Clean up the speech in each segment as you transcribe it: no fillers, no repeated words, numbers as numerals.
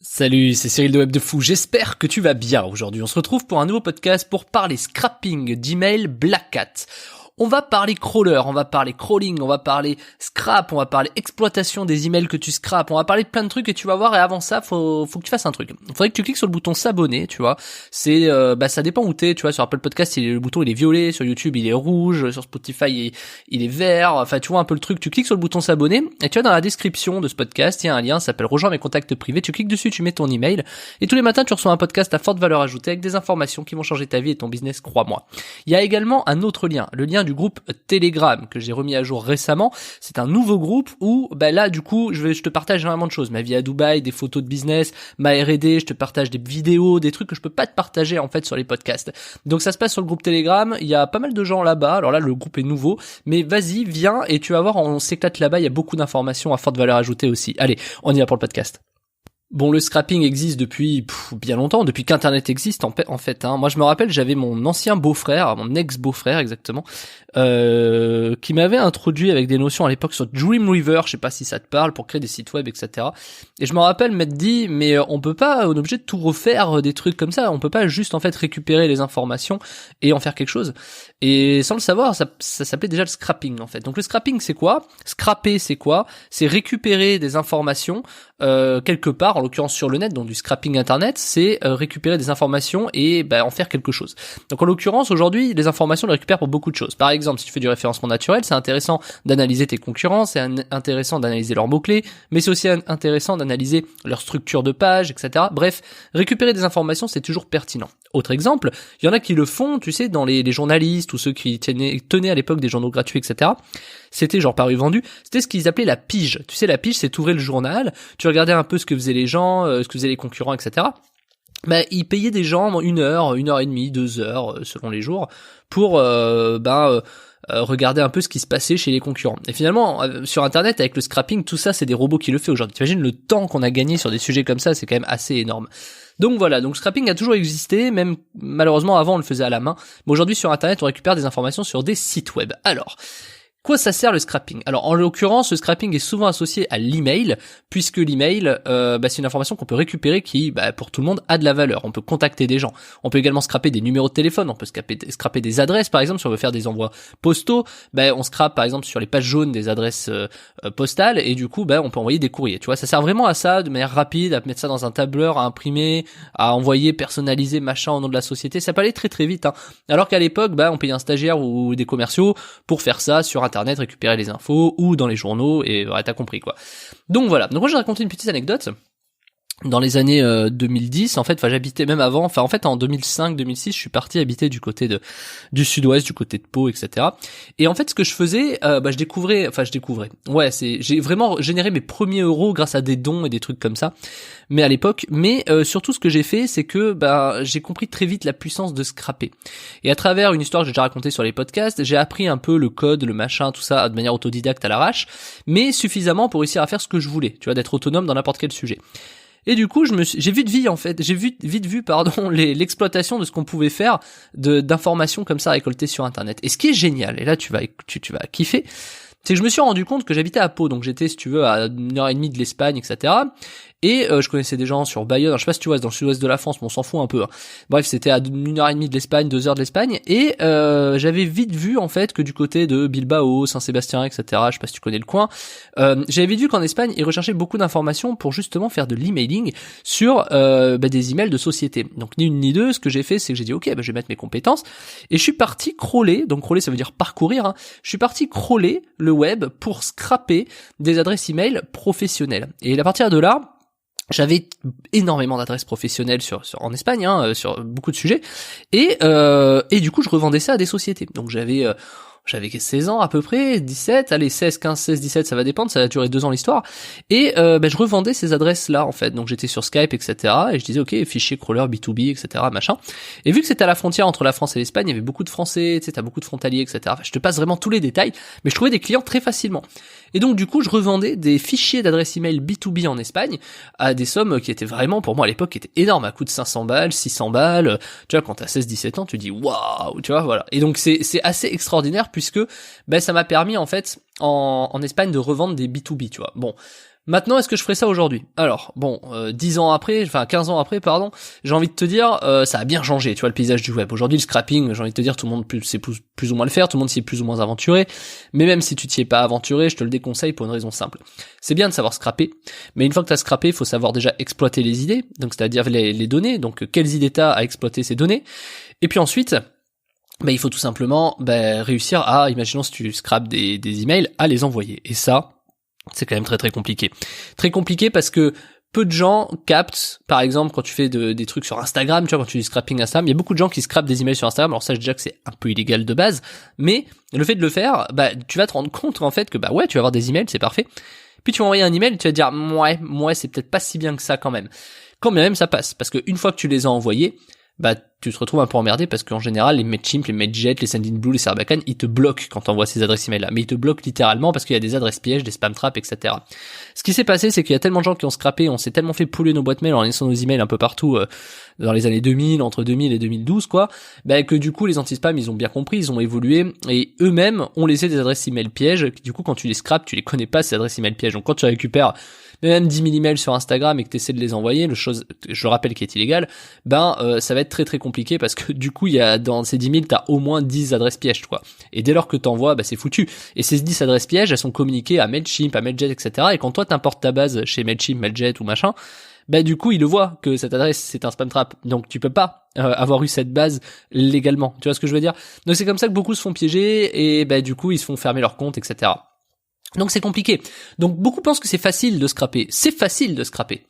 Salut, c'est Cyril de Web de Fou, j'espère que tu vas bien. Aujourd'hui, on se retrouve pour un nouveau podcast pour parler scrapping d'email Black Hat. On va parler crawler, on va parler crawling, on va parler scrap, on va parler exploitation des emails que tu scrapes, on va parler de plein de trucs et tu vas voir. Et avant ça, faut que tu fasses un truc. Il faudrait que tu cliques sur le bouton s'abonner, tu vois. C'est, ça dépend où t'es, tu vois. Sur Apple Podcast, le bouton il est violet, sur YouTube il est rouge, sur Spotify il est vert. Enfin, tu vois un peu le truc. Tu cliques sur le bouton s'abonner et tu vois dans la description de ce podcast, il y a un lien, ça s'appelle rejoins mes contacts privés. Tu cliques dessus, tu mets ton email et tous les matins tu reçois un podcast à forte valeur ajoutée avec des informations qui vont changer ta vie et ton business, crois-moi. Il y a également un autre lien, le lien du groupe Telegram que j'ai remis à jour récemment. C'est un nouveau groupe où là du coup je te partage énormément de choses, ma vie à Dubaï, des photos de business, ma R&D, je te partage des vidéos, des trucs que je peux pas te partager en fait sur les podcasts. Donc ça se passe sur le groupe Telegram, il y a pas mal de gens là-bas. Alors là le groupe est nouveau, mais vas-y, viens et tu vas voir, on s'éclate là-bas, il y a beaucoup d'informations à forte valeur ajoutée aussi. Allez, on y va pour le podcast. Bon, le scrapping existe depuis bien longtemps, depuis qu'Internet existe en fait. Moi, je me rappelle, j'avais mon ancien beau-frère, mon ex-beau-frère exactement, qui m'avait introduit avec des notions à l'époque sur Dreamweaver, je sais pas si ça te parle, pour créer des sites web, etc. Et je me rappelle m'être dit, mais on peut pas, on est obligé de tout refaire, des trucs comme ça. On peut pas juste en fait récupérer les informations et en faire quelque chose. Et sans le savoir, ça s'appelait déjà le scrapping en fait. Donc le scrapping, c'est quoi? Scrapper, c'est quoi? C'est récupérer des informations quelque part, en l'occurrence sur le net, donc du scrapping internet, c'est récupérer des informations et en faire quelque chose. Donc en l'occurrence aujourd'hui, les informations on les récupère pour beaucoup de choses. Par exemple, si tu fais du référencement naturel, c'est intéressant d'analyser tes concurrents, c'est intéressant d'analyser leurs mots-clés, mais c'est aussi intéressant d'analyser leur structure de page, etc. Bref, récupérer des informations, c'est toujours pertinent. Autre exemple, il y en a qui le font, tu sais, dans les journalistes ou ceux qui tenaient à l'époque des journaux gratuits, etc. C'était genre paru vendu, c'était ce qu'ils appelaient la pige. Tu sais, la pige, c'est t'ouvrais le journal, tu regardais un peu ce que faisaient les gens, ce que faisaient les concurrents, etc. Ils payaient des gens 1 heure, 1 heure et demie, 2 heures, selon les jours, pour regarder un peu ce qui se passait chez les concurrents. Et finalement, sur Internet, avec le scrapping, tout ça, c'est des robots qui le font aujourd'hui. T'imagines le temps qu'on a gagné sur des sujets comme ça, c'est quand même assez énorme. Donc voilà, donc scrapping a toujours existé, même malheureusement avant on le faisait à la main. Mais aujourd'hui sur Internet, on récupère des informations sur des sites web. Alors, quoi ça sert le scrapping? Alors en l'occurrence, le scrapping est souvent associé à l'email, puisque l'email, c'est une information qu'on peut récupérer qui, pour tout le monde, a de la valeur. On peut contacter des gens. On peut également scraper des numéros de téléphone. On peut scraper des adresses, par exemple, si on veut faire des envois postaux. On scrape par exemple sur les pages jaunes des adresses postales, et du coup, on peut envoyer des courriers. Tu vois, ça sert vraiment à ça, de manière rapide, à mettre ça dans un tableur, à imprimer, à envoyer, personnaliser, machin au nom de la société. Ça peut aller très très vite. Alors qu'à l'époque, on payait un stagiaire ou des commerciaux pour faire ça sur Internet, récupérer les infos ou dans les journaux et t'as compris quoi. Donc voilà. Donc moi j'ai raconté une petite anecdote. Dans les années 2010, en fait, j'habitais même avant, en 2005-2006, je suis parti habiter du côté du sud-ouest, du côté de Pau, etc. Et en fait, ce que je faisais, je découvrais. Ouais, j'ai vraiment généré mes premiers euros grâce à des dons et des trucs comme ça. Mais à l'époque, surtout ce que j'ai fait, c'est que j'ai compris très vite la puissance de scraper. Et à travers une histoire que j'ai déjà racontée sur les podcasts, j'ai appris un peu le code, le machin, tout ça, de manière autodidacte à l'arrache, mais suffisamment pour réussir à faire ce que je voulais, tu vois, d'être autonome dans n'importe quel sujet. Et du coup, j'ai vite vu l'exploitation de ce qu'on pouvait faire d'informations comme ça récoltées sur Internet. Et ce qui est génial, et là tu vas kiffer, c'est que je me suis rendu compte que j'habitais à Pau, donc j'étais, si tu veux, à 1 heure et demie de l'Espagne, etc. Et je connaissais des gens sur Bayonne, alors, je sais pas si tu vois, c'est dans le sud-ouest de la France, mais on s'en fout un peu. Bref, c'était à 1 heure et demie de l'Espagne, 2 heures de l'Espagne, et j'avais vite vu en fait que du côté de Bilbao, Saint-Sébastien, etc. Je sais pas si tu connais le coin. J'avais vite vu qu'en Espagne, ils recherchaient beaucoup d'informations pour justement faire de l'emailing sur des emails de société. Donc ni une ni deux, ce que j'ai fait, c'est que j'ai dit ok, je vais mettre mes compétences, et je suis parti crawler. Donc crawler, ça veut dire parcourir. Je suis parti crawler le web pour scraper des adresses email professionnelles. Et à partir de là, j'avais énormément d'adresses professionnelles en Espagne, sur beaucoup de sujets, et du coup je revendais ça à des sociétés. Donc j'avais 16 ans à peu près, 17, allez 16, 15, 16, 17, ça va dépendre, ça a duré 2 ans l'histoire, et je revendais ces adresses-là en fait. Donc j'étais sur Skype, etc. et je disais ok, fichier crawler B2B, etc. machin. Et vu que c'était à la frontière entre la France et l'Espagne, il y avait beaucoup de Français, tu sais, t'as beaucoup de frontaliers, etc. Je te passe vraiment tous les détails, mais je trouvais des clients très facilement. Et donc du coup, je revendais des fichiers d'adresse email B2B en Espagne à des sommes qui étaient vraiment, pour moi à l'époque, qui étaient énormes, à coût de 500 balles, 600 balles. Tu vois, quand t'as 16-17 ans, tu dis waouh, tu vois, voilà. Et donc c'est assez extraordinaire puisque ça m'a permis en fait en Espagne de revendre des B2B, tu vois. Bon, Maintenant, est-ce que je ferais ça aujourd'hui? Alors, bon, 15 ans après, pardon, j'ai envie de te dire, ça a bien changé, tu vois, le paysage du web. Aujourd'hui, le scrapping, j'ai envie de te dire, tout le monde sait plus ou moins le faire, tout le monde s'y est plus ou moins aventuré. Mais même si tu t'y es pas aventuré, je te le déconseille pour une raison simple. C'est bien de savoir scrapper, mais une fois que t'as scrappé, il faut savoir déjà exploiter les idées, donc c'est-à-dire les données, donc quelles idées t'as à exploiter ces données. Et puis ensuite, il faut tout simplement réussir à, imaginons si tu scrapes des emails, à les envoyer. Et ça, c'est quand même très très compliqué. Très compliqué parce que peu de gens captent, par exemple, quand tu fais des trucs sur Instagram, tu vois, quand tu dis scrapping Instagram, il y a beaucoup de gens qui scrapent des emails sur Instagram. Alors ça, déjà que c'est un peu illégal de base, mais le fait de le faire, tu vas te rendre compte en fait que ouais, tu vas avoir des emails, c'est parfait. Puis tu vas envoyer un email et tu vas te dire ouais, c'est peut-être pas si bien que ça quand même. Quand bien même ça passe, parce que une fois que tu les as envoyés, tu te retrouves un peu emmerdé parce qu'en général, les Mailchimp, les Mailjet, les Sendinblue, les Sarbacane, ils te bloquent quand t'envoies ces adresses email là. Mais ils te bloquent littéralement parce qu'il y a des adresses pièges, des spam traps, etc. Ce qui s'est passé, c'est qu'il y a tellement de gens qui ont scrappé, on s'est tellement fait pouler nos boîtes mail en laissant nos emails un peu partout, dans les années 2000, entre 2000 et 2012, quoi, que du coup, les anti-spam, ils ont bien compris, ils ont évolué, et eux-mêmes ont laissé des adresses email pièges, du coup, quand tu les scrapes, tu les connais pas, ces adresses email pièges. Donc quand tu récupères même 10 000 emails sur Instagram et que tu essaies de les envoyer, chose, je le rappelle, qui est illégale, ça va être très très compliqué parce que du coup, il y a dans ces 10 000, t'as au moins 10 adresses pièges, quoi. Et dès lors que t'envoies, c'est foutu. Et ces 10 adresses pièges, elles sont communiquées à Mailchimp, à Mailjet, etc. Et quand toi t'importes ta base chez Mailchimp, Mailjet ou machin, du coup, il le voit que cette adresse c'est un spam trap. Donc tu peux pas avoir eu cette base légalement. Tu vois ce que je veux dire? Donc c'est comme ça que beaucoup se font piéger et du coup, ils se font fermer leur compte, etc. Donc c'est compliqué. Donc beaucoup pensent que c'est facile de scraper. C'est facile de scraper.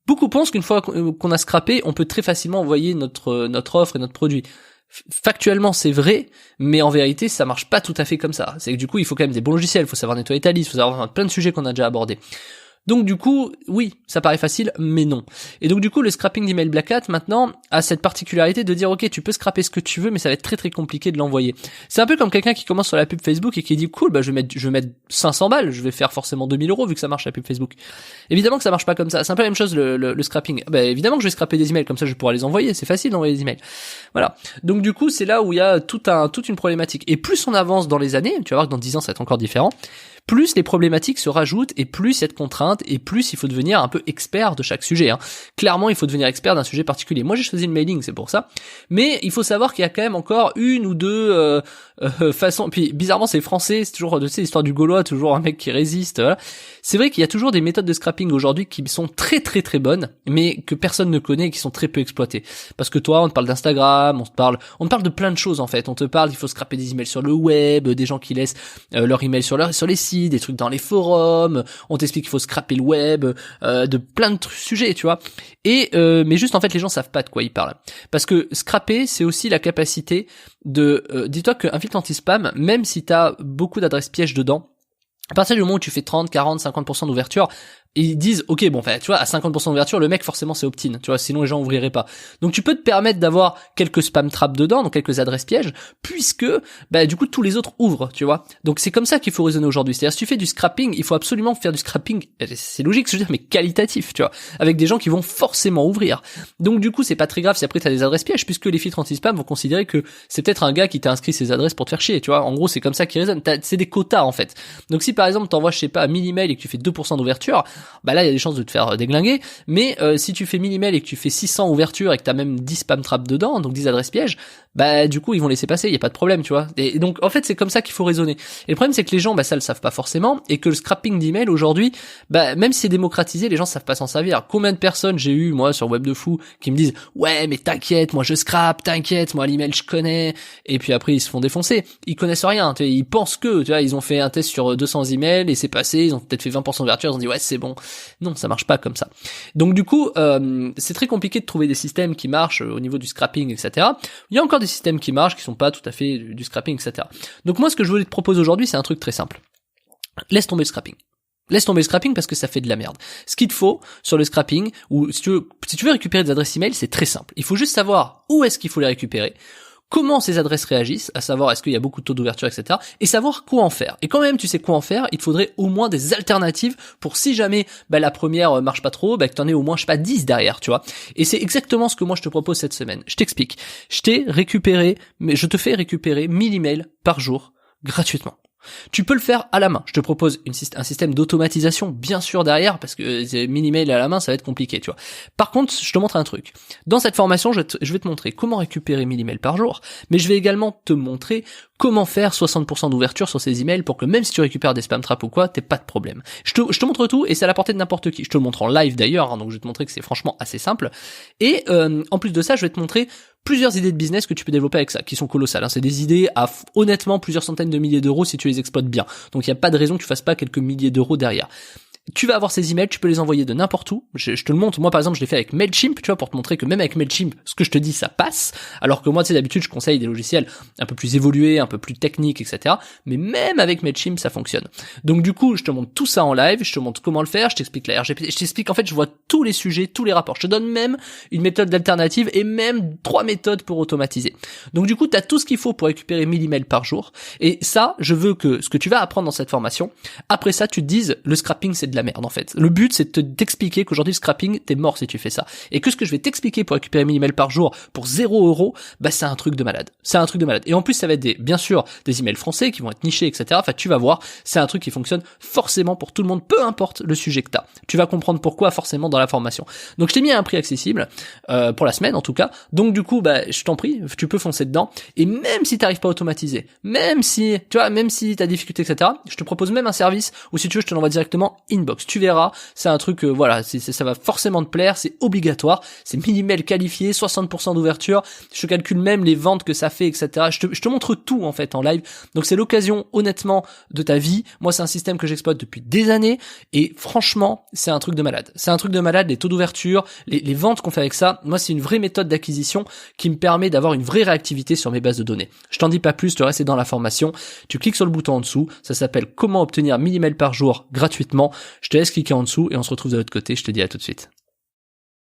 Beaucoup pensent qu'une fois qu'on a scrappé, on peut très facilement envoyer notre offre et notre produit. Factuellement, c'est vrai, mais en vérité, ça marche pas tout à fait comme ça. C'est que du coup, il faut quand même des bons logiciels, il faut savoir nettoyer ta liste, il faut savoir plein de sujets qu'on a déjà abordés. Donc du coup, oui, ça paraît facile, mais non. Et donc du coup, le scrapping d'email Black Hat maintenant a cette particularité de dire ok, tu peux scraper ce que tu veux, mais ça va être très très compliqué de l'envoyer. C'est un peu comme quelqu'un qui commence sur la pub Facebook et qui dit cool, je vais mettre 500 balles, je vais faire forcément 2000 € vu que ça marche la pub Facebook. Évidemment que ça marche pas comme ça. C'est un peu la même chose le scrapping. Évidemment que je vais scraper des emails, comme ça je pourrai les envoyer. C'est facile d'envoyer des emails. Voilà. Donc du coup, c'est là où il y a toute une problématique. Et plus on avance dans les années, tu vas voir que dans 10 ans ça va être encore différent. Plus les problématiques se rajoutent et plus il y a de contraintes et plus il faut devenir un peu expert de chaque sujet. Clairement, il faut devenir expert d'un sujet particulier. Moi, j'ai choisi le mailing, c'est pour ça. Mais il faut savoir qu'il y a quand même encore une ou deux façons. Puis bizarrement, c'est français, c'est toujours l'histoire du Gaulois, toujours un mec qui résiste. Voilà. C'est vrai qu'il y a toujours des méthodes de scrapping aujourd'hui qui sont très très très bonnes, mais que personne ne connaît et qui sont très peu exploitées. Parce que toi, on te parle d'Instagram, on te parle de plein de choses en fait. On te parle, il faut scraper des emails sur le web, des gens qui laissent leur email sur les sites, des trucs dans les forums, on t'explique qu'il faut scraper le web, de plein de sujets, tu vois. Et mais juste en fait les gens savent pas de quoi ils parlent. Parce que scraper, c'est aussi la capacité de dis-toi qu'un filtre anti-spam, même si t'as beaucoup d'adresses pièges dedans, à partir du moment où tu fais 30, 40, 50% d'ouverture, ils disent ok tu vois, à 50% d'ouverture, le mec forcément c'est opt-in, tu vois, sinon les gens ouvriraient pas. Donc tu peux te permettre d'avoir quelques spam traps dedans, donc quelques adresses pièges, puisque du coup tous les autres ouvrent, tu vois. Donc c'est comme ça qu'il faut raisonner aujourd'hui. C'est-à-dire si tu fais du scrapping, il faut absolument faire du scrapping, c'est logique ce que je veux dire, mais qualitatif, tu vois, avec des gens qui vont forcément ouvrir. Donc du coup c'est pas très grave si après t'as des adresses pièges, puisque les filtres anti-spam vont considérer que c'est peut-être un gars qui t'a inscrit ses adresses pour te faire chier, tu vois. En gros c'est comme ça qu'ils raisonnent. C'est des quotas en fait. Donc si par exemple t'envoies 1000 emails et que tu fais 2% d'ouverture, là il y a des chances de te faire déglinguer, mais si tu fais 1000 emails et que tu fais 600 ouvertures et que t'as même 10 spam traps dedans, donc 10 adresses pièges, du coup ils vont laisser passer, il y a pas de problème, tu vois. Et donc en fait c'est comme ça qu'il faut raisonner. Et le problème c'est que les gens ça le savent pas forcément, et que le scrapping d'email aujourd'hui, même si c'est démocratisé, les gens savent pas s'en servir. Combien de personnes j'ai eu moi sur Web de Fou qui me disent ouais mais t'inquiète, moi je scrape, t'inquiète, moi l'email je connais, et puis après ils se font défoncer, ils connaissent rien, tu vois, ils pensent que, tu vois, ils ont fait un test sur 200 emails et c'est passé, ils ont peut-être fait 20% d'ouverture, ils ont dit ouais c'est bon. Non, ça marche pas comme ça. Donc du coup, c'est très compliqué de trouver des systèmes qui marchent au niveau du scrapping, etc. Il y a encore des systèmes qui marchent, qui sont pas tout à fait du scrapping, etc. Donc moi, ce que je voulais te proposer aujourd'hui, c'est un truc très simple. Laisse tomber le scrapping. Laisse tomber le scrapping parce que ça fait de la merde. Ce qu'il te faut sur le scrapping, ou si tu veux récupérer des adresses email, c'est très simple. Il faut juste savoir où est-ce qu'il faut les récupérer, comment ces adresses réagissent, à savoir est-ce qu'il y a beaucoup de taux d'ouverture, etc. et savoir quoi en faire. Et quand même tu sais quoi en faire, il te faudrait au moins des alternatives pour si jamais la première marche pas trop, que t'en aies au moins, 10 derrière, tu vois. Et c'est exactement ce que moi je te propose cette semaine. Je t'explique. Je te fais récupérer 1000 emails par jour, gratuitement. Tu peux le faire à la main. Je te propose un système d'automatisation, bien sûr, derrière, parce que 1000 emails à la main, ça va être compliqué, tu vois. Par contre, je te montre un truc. Dans cette formation, je vais te montrer comment récupérer 1000 emails par jour, mais je vais également te montrer comment faire 60% d'ouverture sur ces emails pour que même si tu récupères des spam traps ou quoi, t'aies pas de problème. Je te montre tout et c'est à la portée de n'importe qui. Je te le montre en live d'ailleurs, hein, donc je vais te montrer que c'est franchement assez simple. Et en plus de ça, je vais te montrer plusieurs idées de business que tu peux développer avec ça, qui sont colossales. Hein. C'est des idées à honnêtement plusieurs centaines de milliers d'euros si tu les exploites bien. Donc il n'y a pas de raison que tu fasses pas quelques milliers d'euros derrière. Tu vas avoir ces emails, tu peux les envoyer de n'importe où. Je te le montre. Moi, par exemple, je l'ai fait avec Mailchimp, tu vois, pour te montrer que même avec Mailchimp, ce que je te dis, ça passe. Alors que moi, tu sais, d'habitude, je conseille des logiciels un peu plus évolués, un peu plus techniques, etc. Mais même avec Mailchimp, ça fonctionne. Donc, du coup, je te montre tout ça en live, je te montre comment le faire, je t'explique la RGPD, je t'explique, en fait, je vois tous les sujets, tous les rapports. Je te donne même une méthode d'alternative et même 3 méthodes pour automatiser. Donc, du coup, tu as tout ce qu'il faut pour récupérer 1000 emails par jour. Et ça, je veux que ce que tu vas apprendre dans cette formation, après ça, tu te dises, le scrapping, c'est de la merde, en fait. Le but, c'est de t'expliquer qu'aujourd'hui, le scrapping, t'es mort si tu fais ça. Et que ce que je vais t'expliquer pour récupérer 1000 emails par jour pour 0 €, bah, c'est un truc de malade. C'est un truc de malade. Et en plus, ça va être bien sûr, des emails français qui vont être nichés, etc. Enfin, tu vas voir, c'est un truc qui fonctionne forcément pour tout le monde, peu importe le sujet que t'as. Tu vas comprendre pourquoi forcément dans la formation. Donc, je t'ai mis à un prix accessible, pour la semaine, en tout cas. Donc, du coup, bah, je t'en prie, tu peux foncer dedans. Et même si t'arrives pas à automatiser, même si t'as des difficultés, etc., je te propose même un service où si tu veux, je te l'envoie directement inbox. Tu verras, c'est un truc, voilà, ça va forcément te plaire, c'est obligatoire, c'est 1000 emails qualifiés, 60% d'ouverture, je te calcule même les ventes que ça fait, etc. Je te montre tout, en fait, en live. Donc c'est l'occasion, honnêtement, de ta vie. Moi, c'est un système que j'exploite depuis des années, et franchement, c'est un truc de malade. C'est un truc de malade, les taux d'ouverture, les ventes qu'on fait avec ça. Moi, c'est une vraie méthode d'acquisition qui me permet d'avoir une vraie réactivité sur mes bases de données. Je t'en dis pas plus, le reste est dans la formation. Tu cliques sur le bouton en dessous, ça s'appelle comment obtenir 1000 emails par jour gratuitement. Je te laisse cliquer en dessous et on se retrouve de l'autre côté. Je te dis à tout de suite.